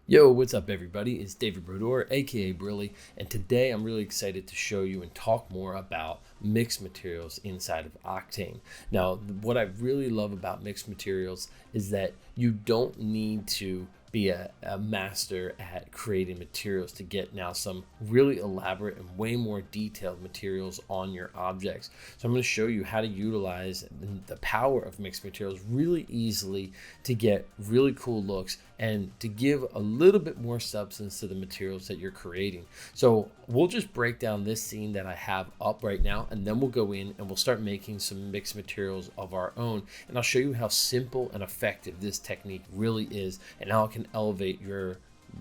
Yo, what's up everybody? It's David Brodeur AKA Brilly, and today I'm really excited to show you and talk more about mixed materials inside of Octane. Now, what I really love about mixed materials is that you don't need to be a master at creating materials to get now some really elaborate and way more detailed materials on your objects. So I'm going to show you how to utilize the power of mixed materials really easily to get really cool looks and to give a little bit more substance to the materials that you're creating. So we'll just break down this scene that I have up right now, and then we'll go in and we'll start making some mixed materials of our own, and I'll show you how simple and effective this technique really is and how it can elevate your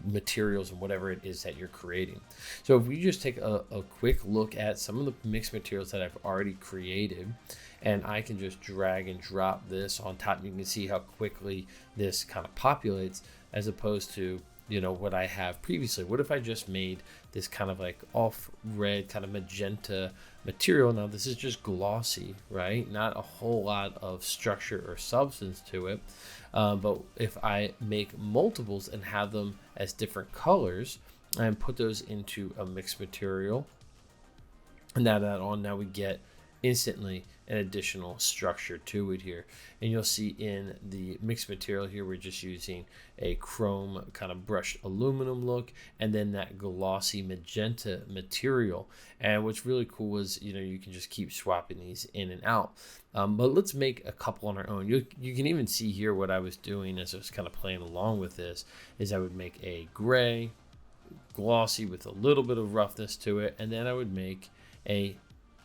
materials and whatever it is that you're creating. So if we just take a quick look at some of the mixed materials that I've already created, and I can just drag and drop this on top, you can see how quickly this kind of populates as opposed to what I have previously. What if I just made this kind of like off red kind of magenta material? Now this is just glossy, right? Not a whole lot of structure or substance to it. But if I make multiples and have them as different colors and put those into a mixed material and add that on, now we get instantly an additional structure to it here. And you'll see in the mixed material here, we're just using a chrome kind of brushed aluminum look and then that glossy magenta material. And what's really cool is you can just keep swapping these in and out. But let's make a couple on our own. You can even see here what I was doing as I was kind of playing along with this is I would make a gray glossy with a little bit of roughness to it, and then I would make a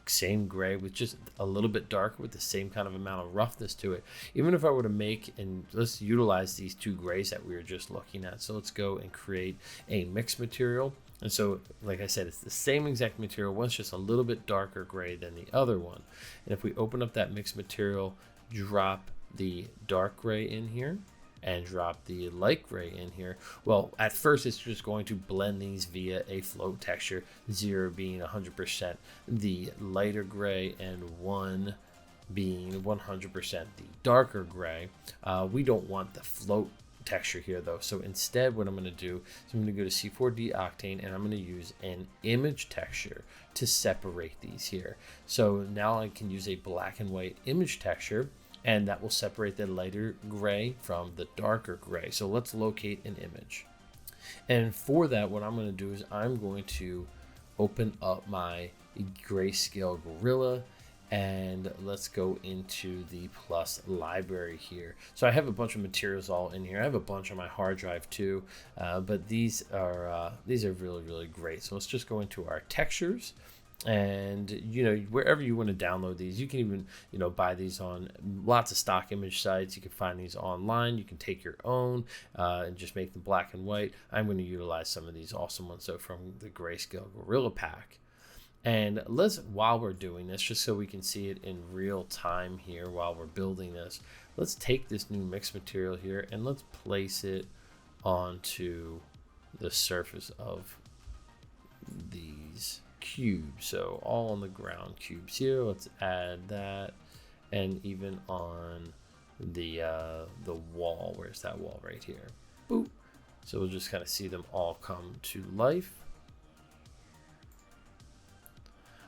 same gray with just a little bit darker with the same kind of amount of roughness to it. Even if I were to make, and let's utilize these two grays that we were just looking at. So let's go and create a mixed material. And so, like I said, it's the same exact material. One's just a little bit darker gray than the other one. And if we open up that mixed material, drop the dark gray in here, and drop the light gray in here, well, at first it's just going to blend these via a float texture, 0 being 100% the lighter gray and 1 being 100% the darker gray. We don't want the float texture here though, so instead what I'm going to do is I'm going to go to C4D Octane and I'm going to use an image texture to separate these here. So now I can use a black and white image texture, and that will separate the lighter gray from the darker gray. So let's locate an image. And for that, what I'm going to do is I'm going to open up my grayscale gorilla, and let's go into the plus library here. So I have a bunch of materials all in here. I have a bunch on my hard drive too, but these are really, really great. So let's just go into our textures. And wherever you want to download these, you can even buy these on lots of stock image sites. You can find these online. You can take your own and just make them black and white. I'm going to utilize some of these awesome ones from the Grayscale Gorilla Pack. And while we're doing this, just so we can see it in real time here while we're building this, let's take this new mixed material here and let's place it onto the surface of these cubes. So all on the ground cubes here, let's add that, and even on the wall. Where's that wall? Right here. Boop. So we'll just kind of see them all come to life.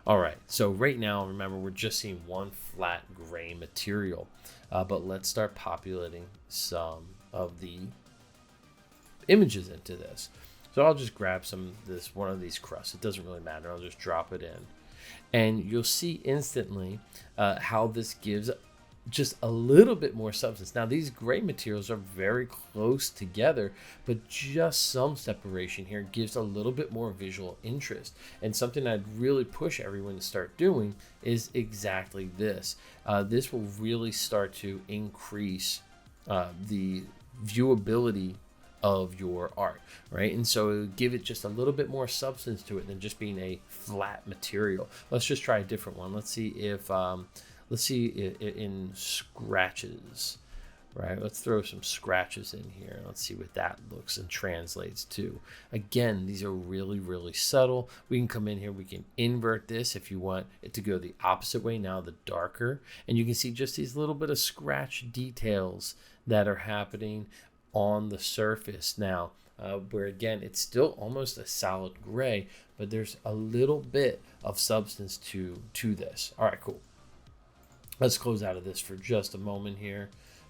All right, so right now, remember, we're just seeing one flat gray material, but let's start populating some of the images into this. So I'll just grab one of these crusts. It doesn't really matter. I'll just drop it in. And you'll see instantly how this gives just a little bit more substance. Now, these gray materials are very close together, but just some separation here gives a little bit more visual interest. And something I'd really push everyone to start doing is exactly this. This will really start to increase the viewability of your art, right? And so give it just a little bit more substance to it than just being a flat material. Let's just try a different one. Let's see if in scratches, right? Let's throw some scratches in here. Let's see what that looks and translates to. Again, these are really, really subtle. We can come in here, we can invert this if you want it to go the opposite way, now the darker, and you can see just these little bit of scratch details that are happening on the surface. Now, where again, it's still almost a solid gray, but there's a little bit of substance to this. All right, cool. Let's close out of this for just a moment here.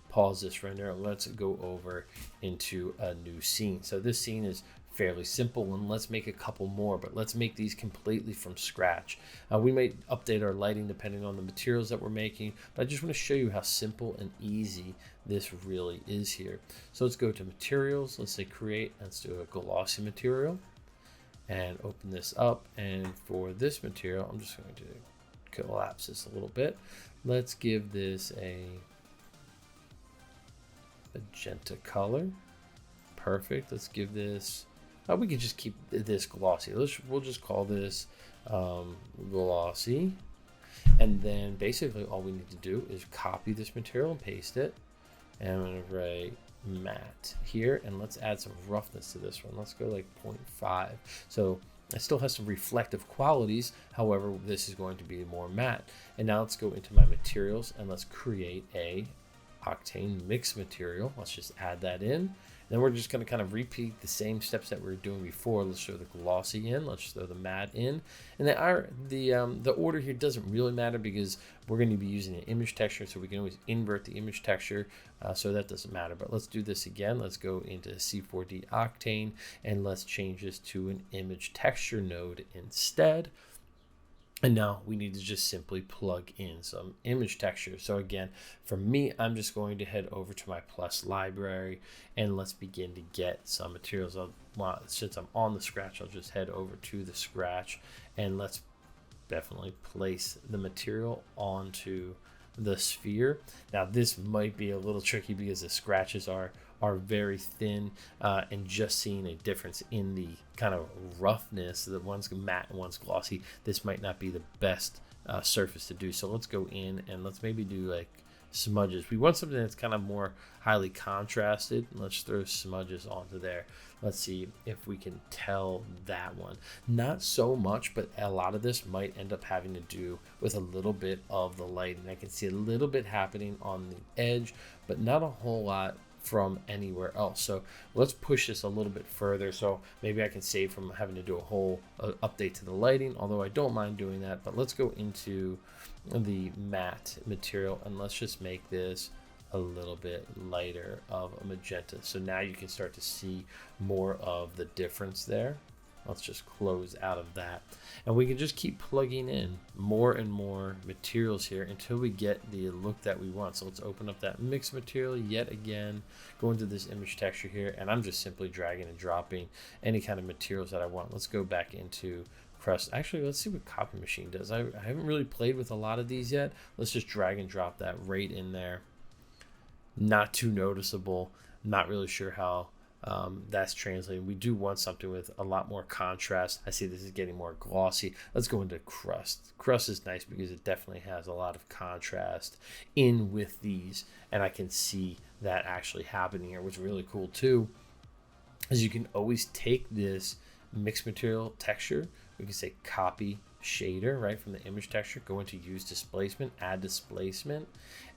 Pause this render and let's go over into a new scene. So this scene is fairly simple, and let's make a couple more, but let's make these completely from scratch. We may update our lighting depending on the materials that we're making, but I just want to show you how simple and easy this really is here. So let's go to materials, let's say create, let's do a glossy material and open this up. And for this material, I'm just going to collapse this a little bit. Let's give this a magenta color. Perfect. Let's give this, we can just keep this glossy. We'll just call this glossy. And then basically all we need to do is copy this material and paste it. And I'm going to write matte here. And let's add some roughness to this one. Let's go like 0.5. So it still has some reflective qualities. However, this is going to be more matte. And now let's go into my materials and let's create a Octane mix material. Let's just add that in. Then we're just going to kind of repeat the same steps that we were doing before. Let's throw the glossy in. Let's throw the matte in. And the order here doesn't really matter because we're going to be using an image texture, so we can always invert the image texture. So that doesn't matter. But let's do this again. Let's go into C4D Octane and let's change this to an image texture node instead. And now we need to just simply plug in some image texture. So again, for me, I'm just going to head over to my plus library and let's begin to get some materials. Since I'm on the scratch, I'll just head over to the scratch and let's definitely place the material onto the sphere. Now this might be a little tricky because the scratches are very thin, and just seeing a difference in the kind of roughness, the one's matte and one's glossy, this might not be the best surface to do. So let's go in and let's maybe do like smudges. We want something that's kind of more highly contrasted. Let's throw smudges onto there. Let's see if we can tell that one. Not so much, but a lot of this might end up having to do with a little bit of the lighting. I can see a little bit happening on the edge, but not a whole lot from anywhere else. So let's push this a little bit further, so maybe I can save from having to do a whole update to the lighting, although I don't mind doing that. But let's go into the matte material and let's just make this a little bit lighter of a magenta. So now you can start to see more of the difference there. Let's just close out of that, and we can just keep plugging in more and more materials here until we get the look that we want. So let's open up that mix material yet again, go into this image texture here, and I'm just simply dragging and dropping any kind of materials that I want. Let's go back into crust. Actually, let's see what copy machine does. I haven't really played with a lot of these yet. Let's just drag and drop that right in there. Not too noticeable. Not really sure how that's translating. We do want something with a lot more contrast. I see this is getting more glossy. Let's go into crust. Crust is nice because it definitely has a lot of contrast in with these, and I can see that actually happening here. What's really cool too is you can always take this mixed material texture. We can say copy shader right from the image texture, go into use displacement, add displacement,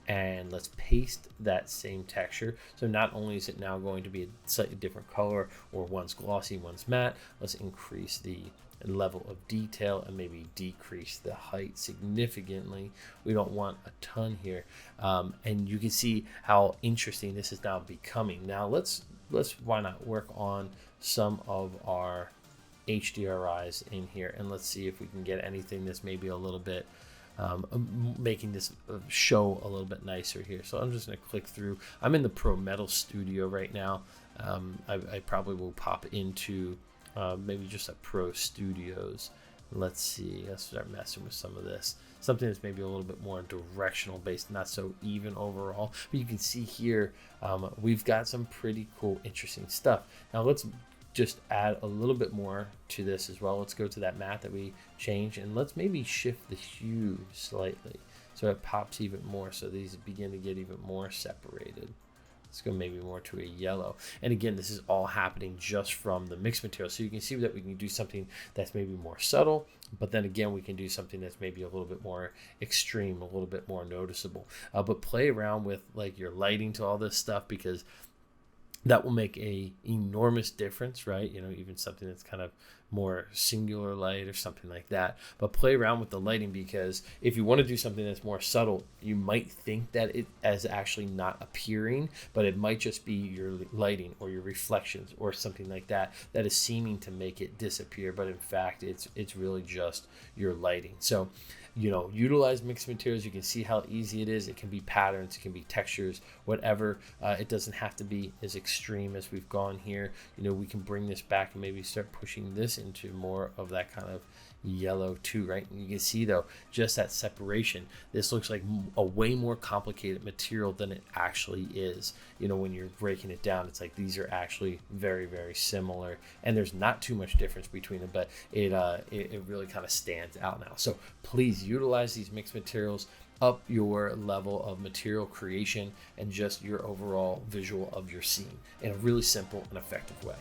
and let's paste that same texture. So not only is it now going to be a slightly different color, or one's glossy, one's matte, let's increase the level of detail and maybe decrease the height significantly. We don't want a ton here, and you can see how interesting this is now becoming. Now let's why not work on some of our HDRIs in here, and let's see if we can get anything that's maybe a little bit making this show a little bit nicer here. So I'm just going to click through. I'm in the Pro Metal Studio right now. I probably will pop into maybe just a Pro Studios. Let's see, let's start messing with some of this. Something that's maybe a little bit more directional based, not so even overall. But you can see here, we've got some pretty cool, interesting stuff. Now let's just add a little bit more to this as well. Let's go to that matte that we changed, and let's maybe shift the hue slightly so it pops even more, so these begin to get even more separated. Let's go maybe more to a yellow. And again, this is all happening just from the mix material. So you can see that we can do something that's maybe more subtle, but then again, we can do something that's maybe a little bit more extreme, a little bit more noticeable. But play around with like your lighting to all this stuff, because that will make a enormous difference, right? You know, even something that's kind of more singular light or something like that. But play around with the lighting, because if you want to do something that's more subtle, you might think that it is actually not appearing, but it might just be your lighting or your reflections or something like that that is seeming to make it disappear. But in fact, it's really just your lighting. So, you know, utilize mixed materials. You can see how easy it is. It can be patterns, it can be textures, whatever. It doesn't have to be as extreme as we've gone here. You know, we can bring this back and maybe start pushing this into more of that kind of yellow too, right? And you can see though, just that separation. This looks like a way more complicated material than it actually is. You know, when you're breaking it down, it's like these are actually very, very similar, and there's not too much difference between them, but it really kind of stands out now. So please utilize these mixed materials, up your level of material creation and just your overall visual of your scene in a really simple and effective way.